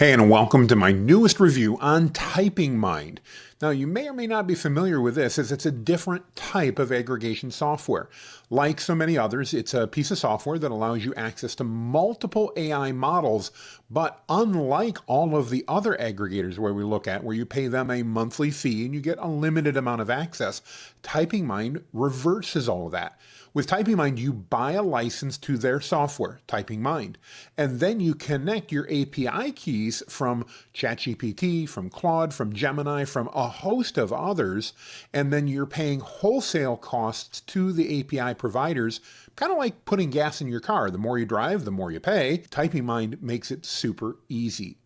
Hey, and welcome to my newest review on TypingMind. Now, you may or may not be familiar with this, as it's a different type of aggregation software. Like so many others, it's a piece of software that allows you access to multiple AI models, but unlike all of the other aggregators where we look at, where you pay them a monthly fee and you get a limited amount of access, TypingMind reverses all of that. With TypingMind, you buy a license to their software, TypingMind, and then you connect your API keys from ChatGPT, from Claude, from Gemini, from a host of others, and then you're paying wholesale costs to the API providers, kind of like putting gas in your car. The more you drive, the more you pay. TypingMind makes it super easy.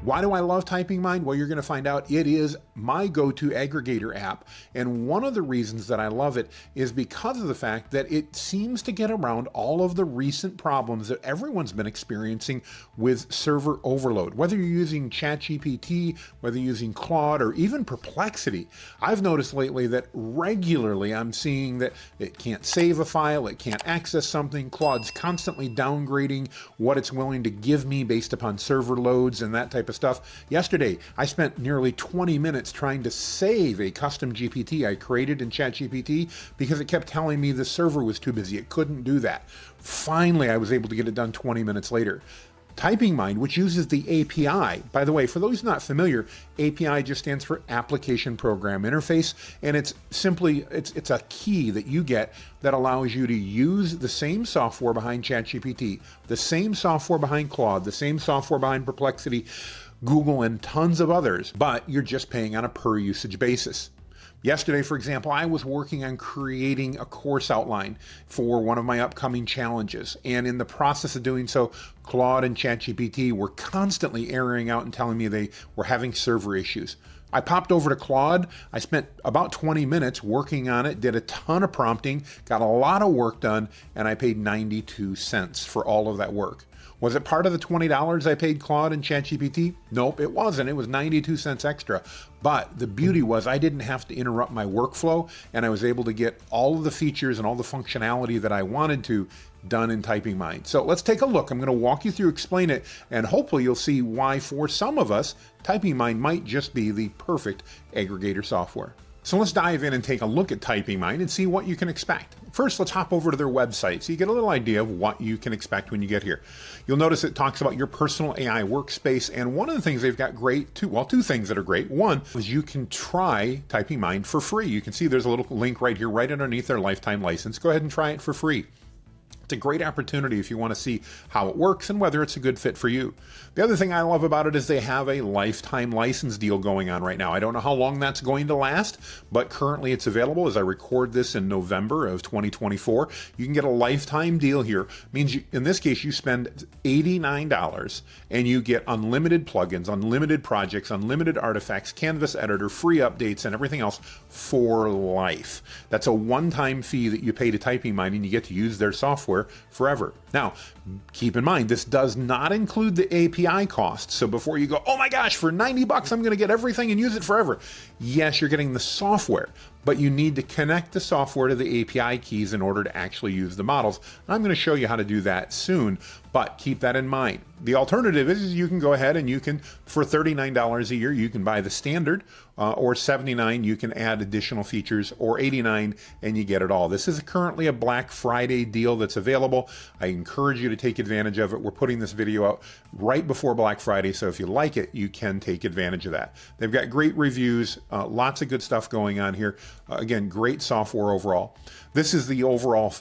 Why do I love TypingMind? Well, you're going to find out. It is my go-to aggregator app. And one of the reasons that I love it is because of the fact that it seems to get around all of the recent problems that everyone's been experiencing with server overload. Whether you're using ChatGPT, whether you're using Claude, or even Perplexity, I've noticed lately that regularly I'm seeing that it can't save a file, it can't access something. Claude's constantly downgrading what it's willing to give me based upon server loads and that type of stuff. Yesterday, I spent nearly 20 minutes trying to save a custom GPT I created in ChatGPT because it kept telling me the server was too busy. It couldn't do that. Finally, I was able to get it done 20 minutes later. TypingMind, which uses the API, by the way, for those not familiar, API just stands for Application Program Interface, and it's simply, it's a key that you get that allows you to use the same software behind ChatGPT, the same software behind Claude, the same software behind Perplexity, Google, and tons of others, but you're just paying on a per usage basis. Yesterday, for example, I was working on creating a course outline for one of my upcoming challenges. And in the process of doing so, Claude and ChatGPT were constantly erroring out and telling me they were having server issues. I popped over to Claude. I spent about 20 minutes working on it, did a ton of prompting, got a lot of work done, and I paid 92 cents for all of that work. Was it part of the $20 I paid Claude and ChatGPT? Nope, it wasn't. It was 92 cents extra. But the beauty was I didn't have to interrupt my workflow, and I was able to get all of the features and all the functionality that I wanted to done in TypingMind. So let's take a look. I'm going to walk you through, explain it, and hopefully you'll see why for some of us, TypingMind might just be the perfect aggregator software. So let's dive in and take a look at TypingMind and see what you can expect. First, let's hop over to their website so you get a little idea of what you can expect when you get here. You'll notice it talks about your personal AI workspace, and one of the things they've got great, two things that are great. One is you can try TypingMind for free. You can see there's a little link right here, right underneath their lifetime license. Go ahead and try it for free. It's a great opportunity if you want to see how it works and whether it's a good fit for you. The other thing I love about it is they have a lifetime license deal going on right now. I don't know how long that's going to last, but currently it's available as I record this in November of 2024. You can get a lifetime deal here. It means you, in this case, you spend $89 and you get unlimited plugins, unlimited projects, unlimited artifacts, Canvas editor, free updates, and everything else for life. That's a one-time fee that you pay to TypingMind, and you get to use their software forever. Now, keep in mind, this does not include the API costs. So before you go, oh my gosh, for 90 bucks, I'm going to get everything and use it forever. Yes, you're getting the software, but you need to connect the software to the API keys in order to actually use the models. I'm going to show you how to do that soon, but keep that in mind. The alternative is you can go ahead and you can, for $39 a year, you can buy the standard, or $79, you can add additional features, or $89, and you get it all. This is currently a Black Friday deal that's available. I encourage you to take advantage of it. We're putting this video out right before Black Friday, so if you like it, you can take advantage of that. They've got great reviews, lots of good stuff going on here. Again, great software overall. This is the overall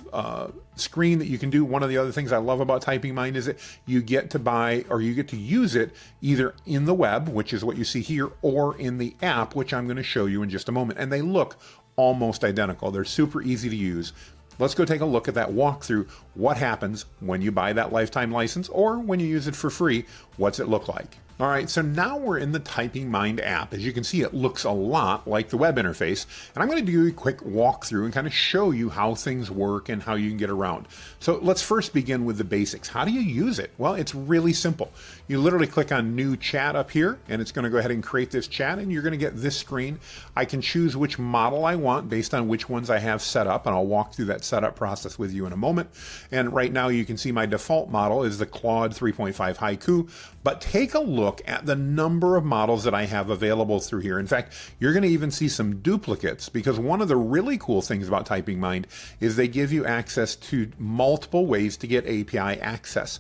screen that you can do. One of the other things I love about TypingMind is that you get to buy, or you get to use it either in the web, which is what you see here, or in the app, which I'm going to show you in just a moment. And they look almost identical. They're super easy to use. Let's go take a look at that walkthrough. What happens when you buy that lifetime license, or when you use it for free? What's it look like? All right, so now we're in the TypingMind app. As you can see, it looks a lot like the web interface. And I'm going to do a quick walkthrough and kind of show you how things work and how you can get around. So let's first begin with the basics. How do you use it? Well, it's really simple. You literally click on New Chat up here, and it's going to go ahead and create this chat, and you're going to get this screen. I can choose which model I want based on which ones I have set up, and I'll walk through that setup process with you in a moment. And right now you can see my default model is the Claude 3.5 Haiku, but take a look at the number of models that I have available through here. In fact, you're going to even see some duplicates, because one of the really cool things about TypingMind is they give you access to multiple ways to get API access.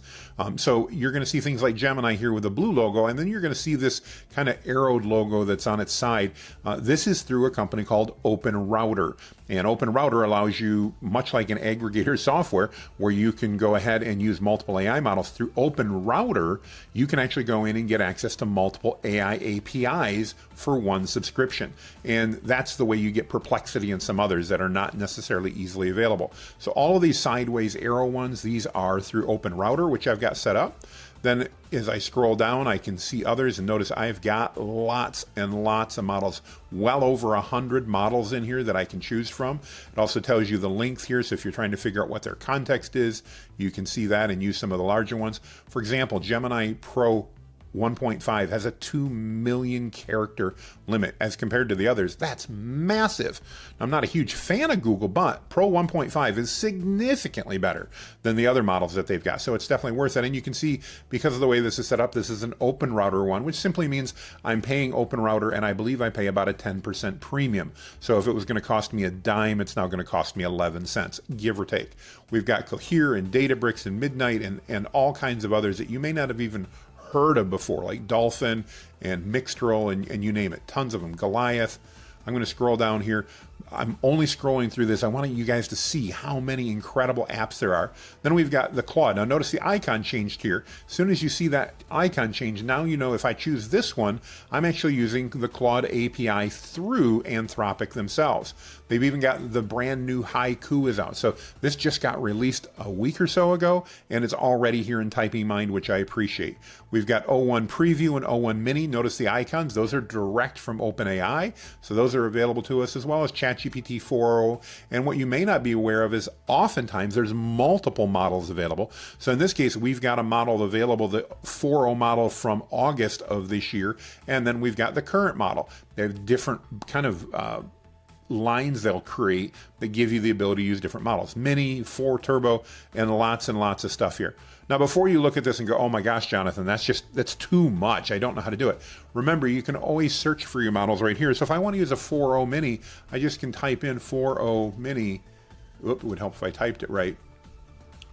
So you're going to see things like Gemini here with a blue logo, and then you're going to see this kind of arrowed logo that's on its side. This is through a company called OpenRouter. And OpenRouter allows you, much like an aggregator software, where you can go ahead and use multiple AI models. Through OpenRouter, you can actually go in and get access to multiple AI APIs for one subscription. And that's the way you get Perplexity and some others that are not necessarily easily available. So all of these sideways arrow ones, these are through OpenRouter, which I've got set up. Then as I scroll down, I can see others, and notice I've got lots and lots of models, well over 100 models in here that I can choose from. It also tells you the length here, so if you're trying to figure out what their context is, you can see that and use some of the larger ones. For example, Gemini Pro 1.5 has a 2 million character limit as compared to the others. That's massive. I'm not a huge fan of Google, but Pro 1.5 is significantly better than the other models that they've got. So it's definitely worth it. And you can see, because of the way this is set up, this is an OpenRouter one, which simply means I'm paying OpenRouter, and I believe I pay about a 10% premium. So if it was going to cost me a dime, it's now going to cost me 11 cents, give or take. We've got Cohere and Databricks and Midnight and all kinds of others that you may not have even heard of before, like Dolphin and Mixtral and you name it, tons of them. Goliath. I'm going to scroll down here. I'm only scrolling through this. I want you guys to see how many incredible apps there are. Then we've got the Claude. Now notice the icon changed here. As soon as you see that icon change, now you know if I choose this one, I'm actually using the Claude API through Anthropic themselves. They've even got the brand new Haiku is out. So this just got released a week or so ago, and it's already here in TypingMind, which I appreciate. We've got O1 Preview and O1 Mini. Notice the icons. Those are direct from OpenAI. So those are available to us, as well as ChatGPT 4.0. And what you may not be aware of is oftentimes there's multiple models available. So in this case, we've got a model available, the 4.0 model from August of this year, and then we've got the current model. They have different kind of lines they'll create that give you the ability to use different models. Mini, 4 Turbo, and lots of stuff here. Now, before you look at this and go, oh my gosh, Jonathan, that's too much. I don't know how to do it. Remember, you can always search for your models right here. So if I want to use a 4.0 Mini, I just can type in 4.0 Mini. Oop, it would help if I typed it right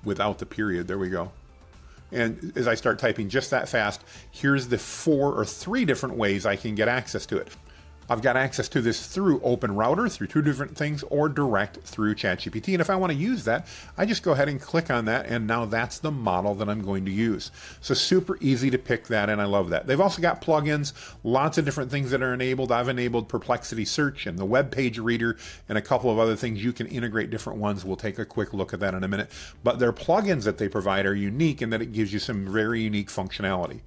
without the period. There we go. And as I start typing just that fast, here's the 4 or 3 different ways I can get access to it. I've got access to this through OpenRouter, through 2 different things, or direct through ChatGPT. And if I want to use that, I just go ahead and click on that, and now that's the model that I'm going to use. So super easy to pick that, and I love that. They've also got plugins, lots of different things that are enabled. I've enabled Perplexity Search and the web page reader and a couple of other things. You can integrate different ones. We'll take a quick look at that in a minute. But their plugins that they provide are unique in that it gives you some very unique functionality.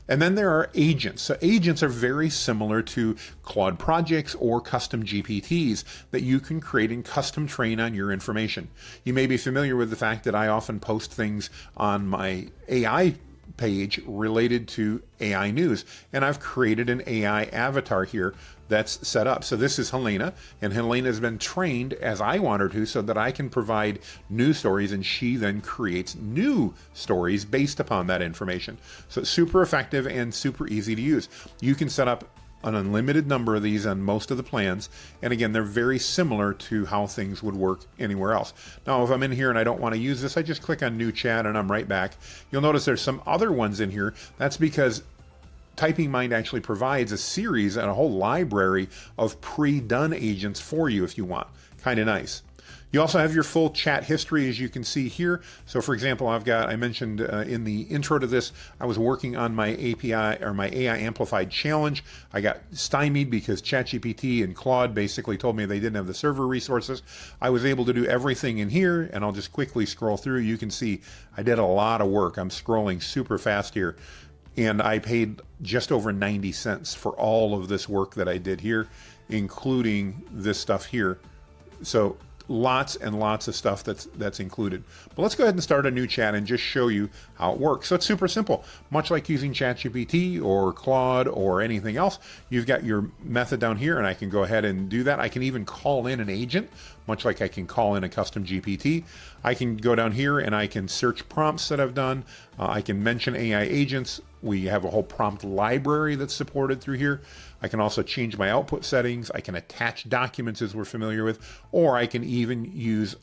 And then there are agents. So agents are very similar to Claude projects or custom GPTs that you can create and custom train on your information. You may be familiar with the fact that I often post things on my AI page related to AI news, and I've created an AI avatar here that's set up. So this is Helena, and Helena has been trained as I want her to so that I can provide news stories, and she then creates new stories based upon that information. So it's super effective and super easy to use. You can set up an unlimited number of these on most of the plans, and again, they're very similar to how things would work anywhere else. Now, if I'm in here and I don't want to use this, I just click on New Chat and I'm right back. You'll notice there's some other ones in here. That's because TypingMind actually provides a series and a whole library of pre-done agents for you if you want. Kind of nice. You also have your full chat history, as you can see here. So for example, I mentioned in the intro to this, I was working on my API or my AI Amplified Challenge. I got stymied because ChatGPT and Claude basically told me they didn't have the server resources. I was able to do everything in here, and I'll just quickly scroll through. You can see I did a lot of work. I'm scrolling super fast here. And I paid just over 90 cents for all of this work that I did here, including this stuff here. So lots and lots of stuff that's included. But let's go ahead and start a new chat and just show you how it works. So it's super simple. Much like using ChatGPT or Claude or anything else, you've got your method down here, and I can go ahead and do that. I can even call in an agent, much like I can call in a custom GPT. I can go down here and I can search prompts that I've done. I can mention AI agents. We have a whole prompt library that's supported through here. I can also change my output settings. I can attach documents as we're familiar with, or I can even use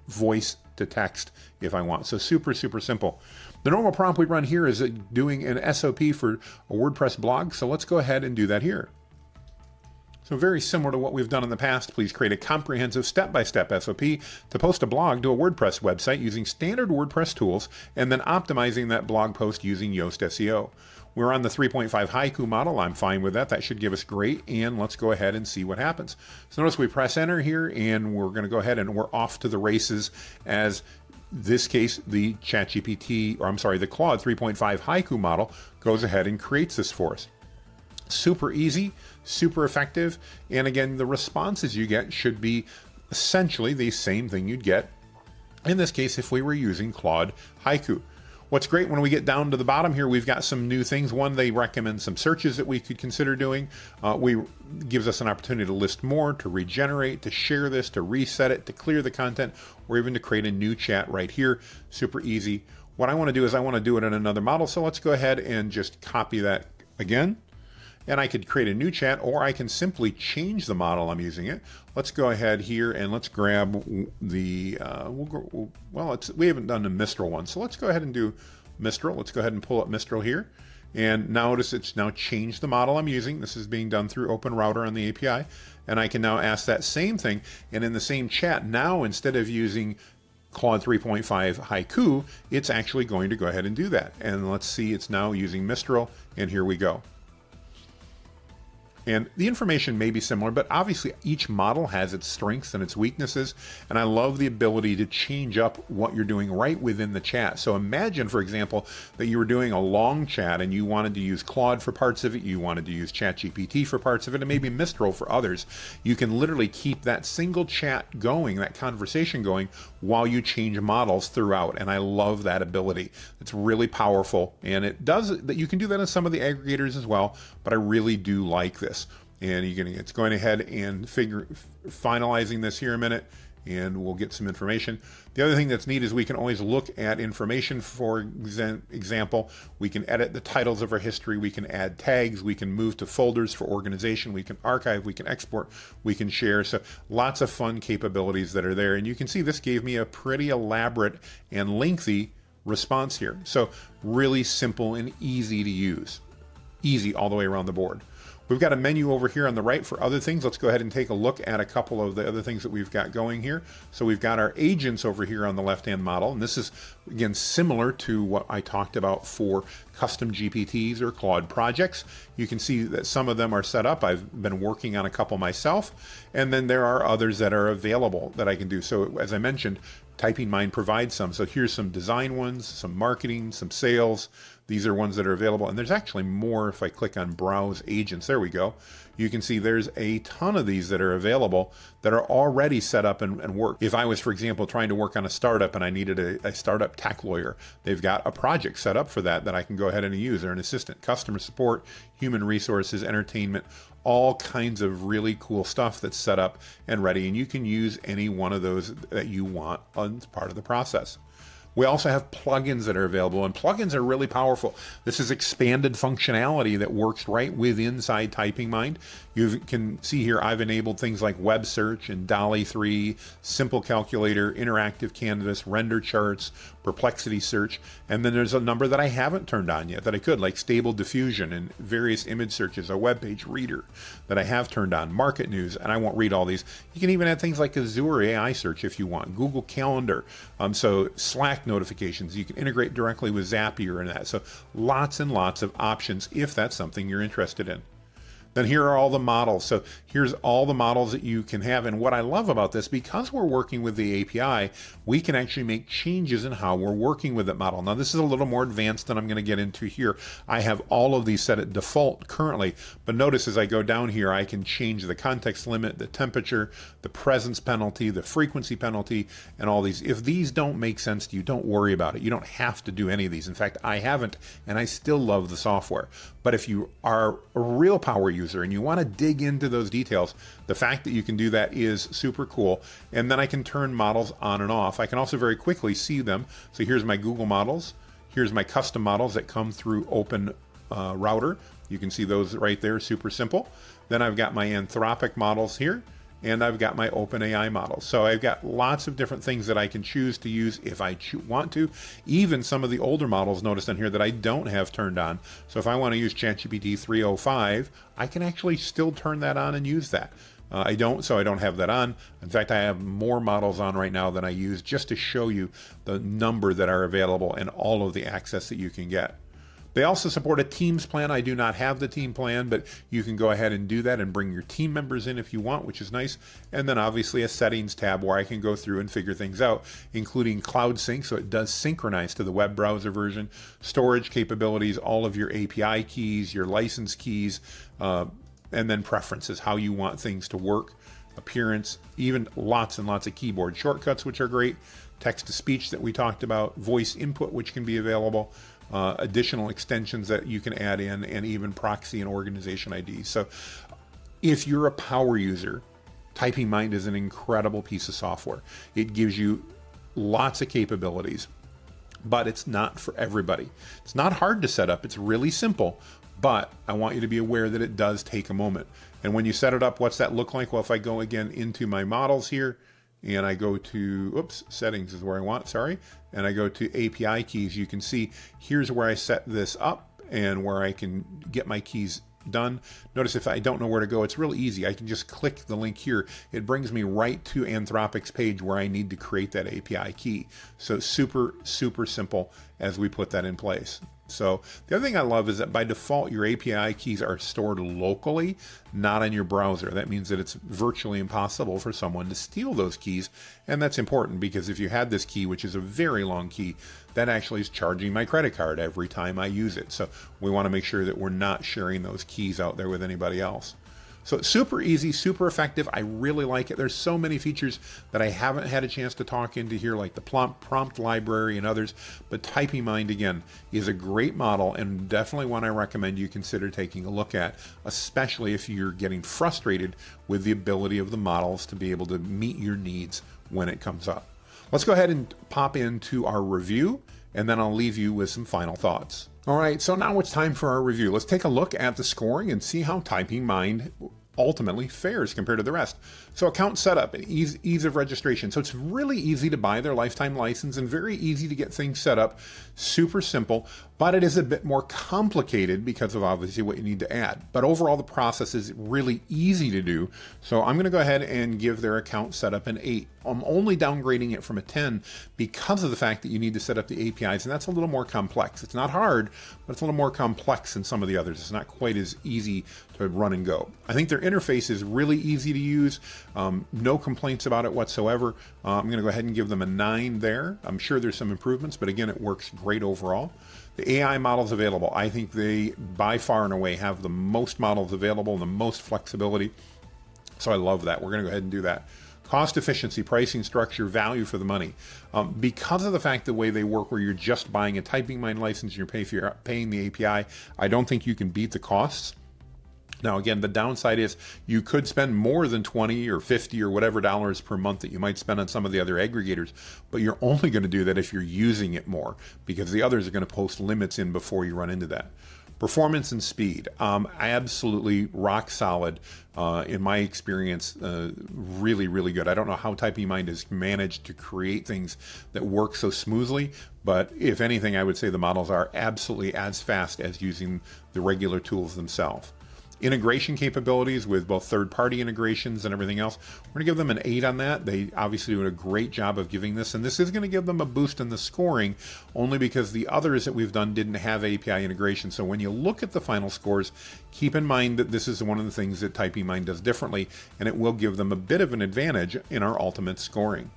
voice to text if I want. So super, super simple. The normal prompt we run here is doing an SOP for a WordPress blog. So let's go ahead and do that here. So very similar to what we've done in the past, please create a comprehensive step-by-step SOP to post a blog to a WordPress website using standard WordPress tools, and then optimizing that blog post using Yoast SEO. We're on the 3.5 haiku model. I'm fine with that. That should give us great. And let's go ahead and see what happens. So notice we press enter here, and we're going to go ahead and we're off to the races. As this case, the ChatGPT, or I'm sorry, the Claude 3.5 haiku model goes ahead and creates this for us. Super easy, super effective, and again, the responses you get should be essentially the same thing you'd get in this case if we were using Claude Haiku. What's great, when we get down to the bottom here, we've got some new things. One, they recommend some searches that we could consider doing. Gives us an opportunity to list more, to regenerate, to share this, to reset it, to clear the content, or even to create a new chat right here. Super easy. What I want to do is I want to do it in another model, so let's go ahead and just copy that again. And I could create a new chat, or I can simply change the model I'm using it. Let's go ahead here and let's grab the, we haven't done the Mistral one. So let's go ahead and do Mistral. Let's go ahead and pull up Mistral here. And notice it's now changed the model I'm using. This is being done through OpenRouter on the API. And I can now ask that same thing. And in the same chat, now instead of using Claude 3.5 Haiku, it's actually going to go ahead and do that. And let's see, it's now using Mistral, and here we go. And the information may be similar, but obviously each model has its strengths and its weaknesses. And I love the ability to change up what you're doing right within the chat. So imagine, for example, that you were doing a long chat and you wanted to use Claude for parts of it, you wanted to use ChatGPT for parts of it, and maybe Mistral for others. You can literally keep that single chat going, that conversation going, while you change models throughout. And I love that ability. It's really powerful. And it does that. You can do that in some of the aggregators as well, but I really do like this. And it's going ahead and finalizing this here in a minute, and we'll get some information. The other thing that's neat is we can always look at information. For example, we can edit the titles of our history, we can add tags, we can move to folders for organization, we can archive, we can export, we can share. So lots of fun capabilities that are there. And you can see this gave me a pretty elaborate and lengthy response here. So really simple and easy to use. Easy all the way around the board. We've got a menu over here on the right for other things. Let's go ahead and take a look at a couple of the other things that we've got going here. So we've got our agents over here on the left-hand model. And this is, again, similar to what I talked about for custom GPTs or Claude projects. You can see that some of them are set up. I've been working on a couple myself. And then there are others that are available that I can do. So as I mentioned, TypingMind provides some. So here's some design ones, some marketing, some sales. These are ones that are available, and there's actually more if I click on Browse Agents. There we go. You can see there's a ton of these that are available that are already set up and work. If I was, for example, trying to work on a startup and I needed a startup tech lawyer, they've got a project set up for that I can go ahead and use, or an assistant, customer support, human resources, entertainment, all kinds of really cool stuff that's set up and ready, and you can use any one of those that you want as part of the process. We also have plugins that are available, and plugins are really powerful. This is expanded functionality that works right inside TypingMind. You can see here I've enabled things like web search and DALL-E 3, simple calculator, interactive canvas, render charts, perplexity search, and then there's a number that I haven't turned on yet that I could, like stable diffusion and various image searches, a web page reader that I have turned on, market news, and I won't read all these. You can even add things like Azure AI search if you want, Google Calendar, so Slack notifications. You can integrate directly with Zapier and that. So lots and lots of options if that's something you're interested in. Then here are all the models. So here's all the models that you can have. And what I love about this, because we're working with the API, we can actually make changes in how we're working with that model. Now, this is a little more advanced than I'm going to get into here. I have all of these set at default currently, but notice as I go down here, I can change the context limit, the temperature, the presence penalty, the frequency penalty, and all these. If these don't make sense to you, don't worry about it. You don't have to do any of these. In fact, I haven't, and I still love the software. But if you are a real power user and you want to dig into those details, the fact that you can do that is super cool. And then I can turn models on and off. I can also very quickly see them. So here's my Google models. Here's my custom models that come through Open Router. You can see those right there, super simple. Then I've got my Anthropic models here, and I've got my OpenAI models. So I've got lots of different things that I can choose to use if I want to. Even some of the older models, notice on here, that I don't have turned on. So if I want to use ChatGPT 305, I can actually still turn that on and use that. I don't have that on. In fact, I have more models on right now than I use, just to show you the number that are available and all of the access that you can get. They also support a Teams plan. I do not have the team plan, but you can go ahead and do that and bring your team members in if you want, which is nice. And then obviously a settings tab where I can go through and figure things out, including Cloud Sync, so it does synchronize to the web browser version, storage capabilities, all of your API keys, your license keys, and then preferences, how you want things to work, appearance, even lots and lots of keyboard shortcuts, which are great, text-to-speech that we talked about, voice input, which can be available, additional extensions that you can add in, and even proxy and organization IDs. So if you're a power user, TypingMind is an incredible piece of software. It gives you lots of capabilities, but it's not for everybody. It's not hard to set up. It's really simple, but I want you to be aware that it does take a moment. And when you set it up, what's that look like? Well, if I go again into my models here, and I go to, settings is where I want, sorry. And I go to API keys, you can see here's where I set this up and where I can get my keys done. Notice if I don't know where to go, it's really easy. I can just click the link here. It brings me right to Anthropic's page where I need to create that API key. So super, super simple as we put that in place. So the other thing I love is that by default, your API keys are stored locally, not in your browser. That means that it's virtually impossible for someone to steal those keys. And that's important because if you had this key, which is a very long key, that actually is charging my credit card every time I use it. So we want to make sure that we're not sharing those keys out there with anybody else. So it's super easy, super effective. I really like it. There's so many features that I haven't had a chance to talk into here, like the prompt library and others. But TypingMind, again, is a great model and definitely one I recommend you consider taking a look at, especially if you're getting frustrated with the ability of the models to be able to meet your needs when it comes up. Let's go ahead and pop into our review, and then I'll leave you with some final thoughts. All right, so now it's time for our review. Let's take a look at the scoring and see how TypingMind ultimately fares compared to the rest. So account setup and ease of registration. So it's really easy to buy their lifetime license and very easy to get things set up. Super simple, but it is a bit more complicated because of obviously what you need to add. But overall, the process is really easy to do. So I'm going to go ahead and give their account setup an 8. I'm only downgrading it from a 10 because of the fact that you need to set up the APIs, and that's a little more complex. It's not hard, but it's a little more complex than some of the others. It's not quite as easy to run and go. I think their interface is really easy to use. No complaints about it whatsoever. I'm going to go ahead and give them a 9 there. I'm sure there's some improvements, but again, it works great overall. The AI models available, I think they by far and away have the most models available and the most flexibility. So I love that. We're going to go ahead and do that. Cost efficiency, pricing structure, value for the money. Because of the fact the way they work where you're just buying a TypingMind license and you're paying the API, I don't think you can beat the costs. Now, again, the downside is you could spend more than 20 or 50 or whatever dollars per month that you might spend on some of the other aggregators, but you're only going to do that if you're using it more because the others are going to post limits in before you run into that. Performance and speed, absolutely rock solid in my experience, really, really good. I don't know how TypingMind has managed to create things that work so smoothly, but if anything, I would say the models are absolutely as fast as using the regular tools themselves. Integration capabilities with both third-party integrations and everything else, we're going to give them an 8 on that. They obviously do a great job of giving this, and this is going to give them a boost in the scoring only because the others that we've done didn't have API integration. So when you look at the final scores, keep in mind that this is one of the things that TypingMind does differently, and it will give them a bit of an advantage in our ultimate scoring.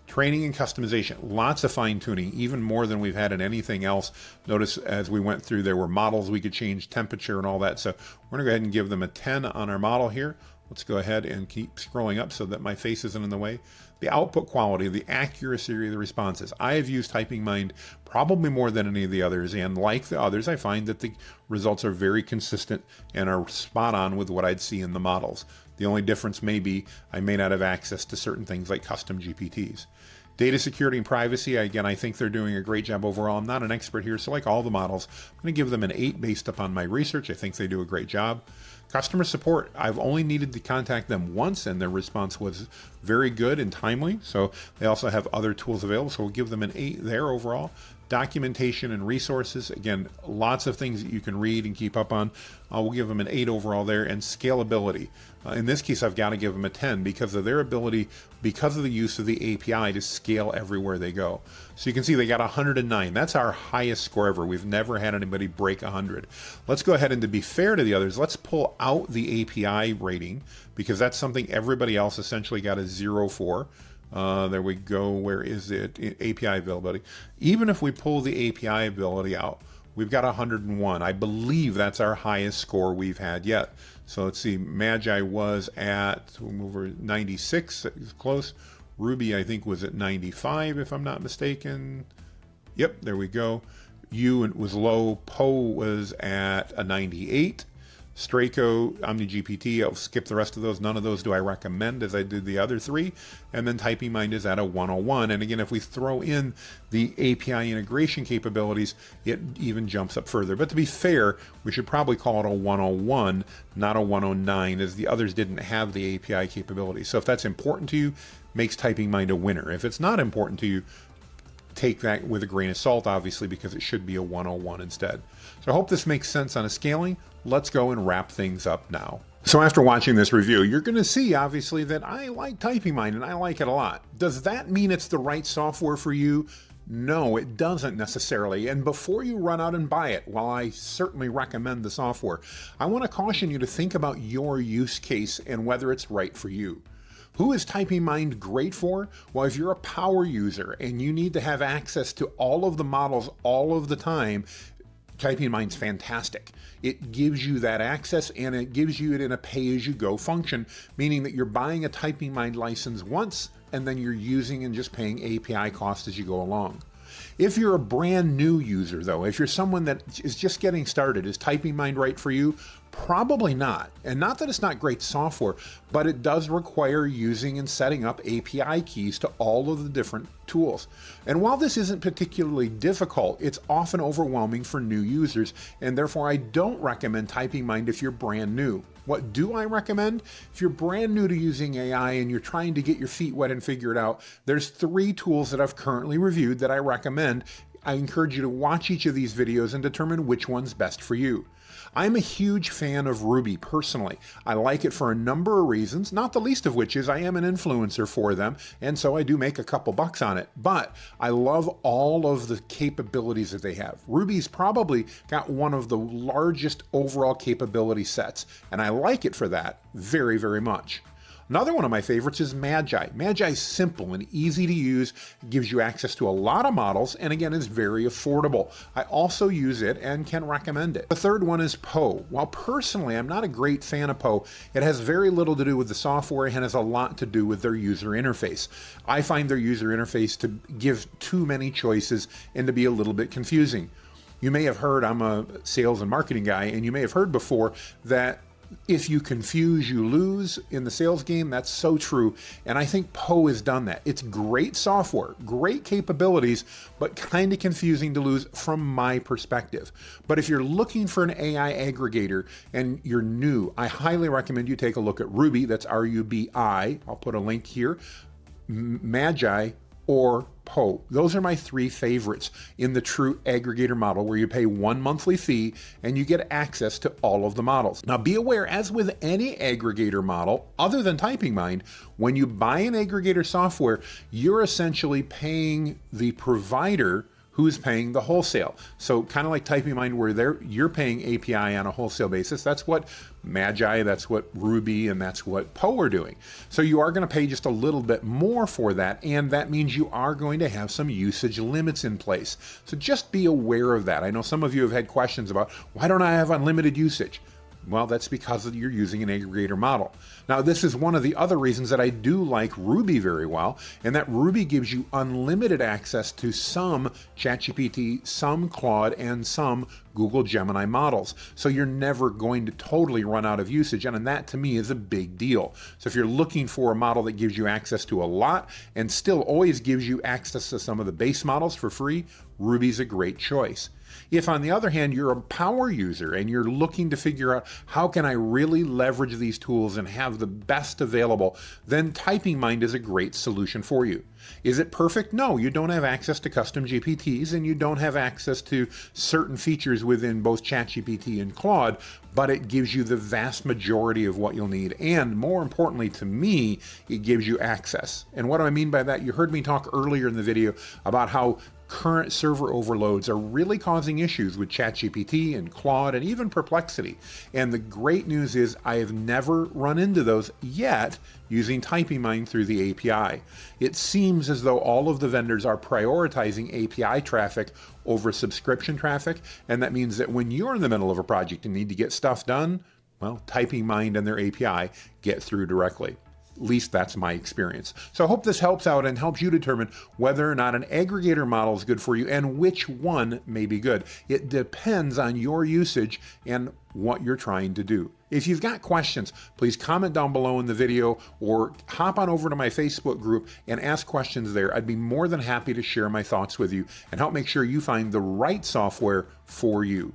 Training and customization, lots of fine-tuning, even more than we've had in anything else. Notice as we went through, there were models we could change temperature and all that. So we're gonna go ahead and give them a 10 on our model here. Let's go ahead and keep scrolling up so that my face isn't in the way. The output quality, the accuracy of the responses. I have used TypingMind probably more than any of the others, and like the others, I find that the results are very consistent and are spot on with what I'd see in the models. The only difference may be I may not have access to certain things like custom GPTs. Data security and privacy, again, I think they're doing a great job overall. I'm not an expert here, so like all the models, I'm going to give them an 8 based upon my research. I think they do a great job. Customer support, I've only needed to contact them once, and their response was very good and timely. So they also have other tools available, so we'll give them an 8 there overall. Documentation and resources, again, lots of things that you can read and keep up on. We'll give them an 8 overall there. And scalability, in this case, I've got to give them a 10 because of their ability, because of the use of the API to scale everywhere they go. So you can see they got 109. That's our highest score ever. We've never had anybody break 100. Let's go ahead and, to be fair to the others, let's pull out the API rating because that's something everybody else essentially got a 0 for. There we go. Where is it? API availability. Even if we pull the API ability out, we've got 101. I believe that's our highest score we've had yet. So let's see. Magi was at, we'll move over 96. That was close. Ruby, I think, was at 95, if I'm not mistaken. Yep, there we go. U was low. Poe was at a 98. Straco, OmniGPT, I'll skip the rest of those. None of those do I recommend as I did the other 3. And then TypingMind is at a 101. And again, if we throw in the API integration capabilities, it even jumps up further. But to be fair, we should probably call it a 101, not a 109, as the others didn't have the API capability. So if that's important to you, makes TypingMind a winner. If it's not important to you, take that with a grain of salt, obviously, because it should be a 101 instead. So I hope this makes sense on a scaling. Let's go and wrap things up now. So after watching this review, you're going to see, obviously, that I like TypingMind and I like it a lot. Does that mean it's the right software for you? No, it doesn't necessarily. And before you run out and buy it, while I certainly recommend the software, I want to caution you to think about your use case and whether it's right for you. Who is TypingMind great for? Well, if you're a power user and you need to have access to all of the models all of the time, TypingMind's fantastic. It gives you that access, and it gives you it in a pay-as-you-go function, meaning that you're buying a TypingMind license once and then you're using and just paying API costs as you go along. If you're a brand new user, though, if you're someone that is just getting started, is TypingMind right for you? Probably not. And not that it's not great software, but it does require using and setting up API keys to all of the different tools. And while this isn't particularly difficult, it's often overwhelming for new users, and therefore I don't recommend TypingMind if you're brand new. What do I recommend? If you're brand new to using AI and you're trying to get your feet wet and figure it out, there's 3 tools that I've currently reviewed that I recommend. I encourage you to watch each of these videos and determine which one's best for you. I'm a huge fan of Ruby personally. I like it for a number of reasons, not the least of which is I am an influencer for them, and so I do make a couple bucks on it. But I love all of the capabilities that they have. Ruby's probably got one of the largest overall capability sets, and I like it for that very, very much. Another one of my favorites is Magi. Magi is simple and easy to use, it gives you access to a lot of models, and again is very affordable. I also use it and can recommend it. The third one is Poe. While personally I'm not a great fan of Poe, it has very little to do with the software and has a lot to do with their user interface. I find their user interface to give too many choices and to be a little bit confusing. You may have heard, I'm a sales and marketing guy, and you may have heard before that if you confuse, you lose in the sales game. That's so true. And I think Poe has done that. It's great software, great capabilities, but kind of confusing to lose from my perspective. But if you're looking for an AI aggregator and you're new, I highly recommend you take a look at Ruby. That's R-U-B-I. I'll put a link here. Magi or Poe. Those are my three favorites in the true aggregator model, where you pay one monthly fee and you get access to all of the models. Now be aware, as with any aggregator model other than TypingMind, when you buy an aggregator software, you're essentially paying the provider who's paying the wholesale. So kind of like TypingMind, where you're paying API on a wholesale basis. That's what Magi, that's what Ruby, and that's what Poe are doing. So you are going to pay just a little bit more for that, and that means you are going to have some usage limits in place. So just be aware of that. I know some of you have had questions about, why don't I have unlimited usage? Well, that's because you're using an aggregator model. Now, this is one of the other reasons that I do like Ruby very well, and that Ruby gives you unlimited access to some ChatGPT, some Claude, and some Google Gemini models. So you're never going to totally run out of usage, and that to me is a big deal. So if you're looking for a model that gives you access to a lot and still always gives you access to some of the base models for free, Ruby's a great choice. If, on the other hand, you're a power user and you're looking to figure out how can I really leverage these tools and have the best available, then TypingMind is a great solution for you. Is it perfect? No, you don't have access to custom GPTs and you don't have access to certain features within both ChatGPT and Claude, but it gives you the vast majority of what you'll need. And more importantly to me, it gives you access. And what do I mean by that? You heard me talk earlier in the video about how current server overloads are really causing issues with ChatGPT and Claude and even Perplexity. And the great news is I have never run into those yet using TypingMind through the API. It seems as though all of the vendors are prioritizing API traffic over subscription traffic, and that means that when you're in the middle of a project and need to get stuff done, well, TypingMind and their API get through directly. At least that's my experience. So I hope this helps out and helps you determine whether or not an aggregator model is good for you and which one may be good. It depends on your usage and what you're trying to do. If you've got questions, please comment down below in the video or hop on over to my Facebook group and ask questions there. I'd be more than happy to share my thoughts with you and help make sure you find the right software for you.